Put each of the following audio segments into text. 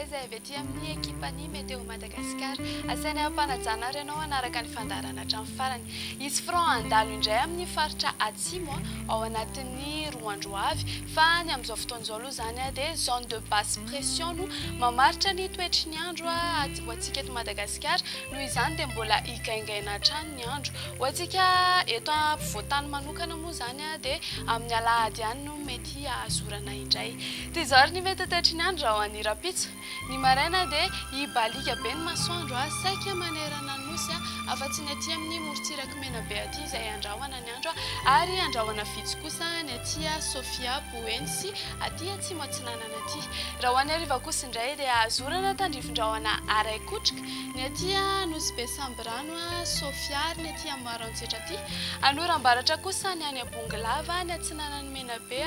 izay avy aty amin'ny ekipany Météo Madagasikara asaina ampanajana ianao anaraka ny fandarana hatramin'ny farany. Izy front andalo indray amin'ny faritra atsimo ao anatin'ny roa andro avy fa ny amin'izao fotoan'izao aloha izany dia zone de basse pression no mamaritra ny toetry ny andro ho antsika eto Madagasikara noho izany dia mbola higaingaina hatrany ny andro. Ho antsika eto ampovoantany manokana moa izany dia amin'ny alahady ihany no mety azorana indray. Dia izao ary ny mety toetry ny andro ao an'Irapitso. Ny maraina dia hibalika be ny masoandro saika manerana ny nosy afa-tsy ny aty amin'ny morontsiraka mena be aty izay andrahoana ny andro ary andrahoana vitsy kosa ny aty Sofia Boeny sy aty atsimo atsinanana aty. Raha ho any hariva kosa indray dia azorana tandrifin-drahona Araikotrika ny aty nosy be Sambrano Sofia ary ny aty Maroantsetra aty. Anorambaratra kosa ny any Abongilava ny atsinanany mena be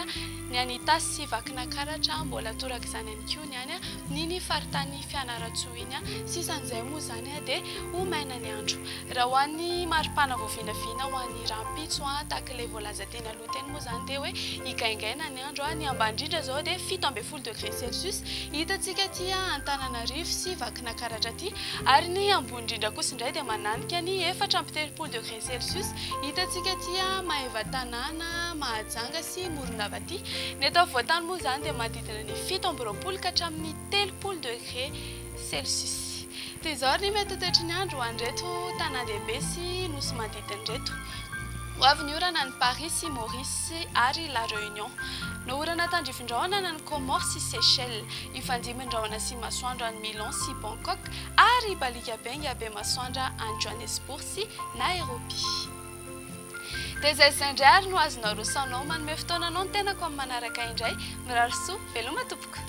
ny any Itasy sy Vakinakaratra mbola toraka izany any koa ny any niny faritany Fianarantsoa iny sisan'izay moa izany dia ho maina ny andro. Raha ho an'ny maripana voavinavina ho an'ny Rampitso tahaka ilay voalaza teny aloha teny moa izany dia hoe higaingaina ny andro. Ny ambany indrindra izao dia 17 degré Celsius hitantsika aty Antananarivo sy Vakinakaratra aty ary ny ambony indrindra kosa indray dia mananika ny 4 degré Celsius hitantsika aty Maevatanana, Mahajanga sy Morondava aty. Ny eto afovoantany moa izany dia manodidina ny 17 ka hatramin'ny 30 degré Celsius. Dia izao ary ny mety toetry ny andro ho an'ireto tanàn-dehibe sy nosy manodidina ireto. Ho avy ny orana ny Paris sy Maurice ary La Réunion. No orana tandrifin-drahona ny Comores sy Seychelles. Ifandimby-ndrahona sy masoandro any Milan sy Bangkok ary hibalika benga be masoandra any Johannesburg sy Nairobi. Dia izay indray ary no azonao rosanao manome fotoananao ny tenako amin'ny manaraka indray. Mirary soa, veloma tompoko.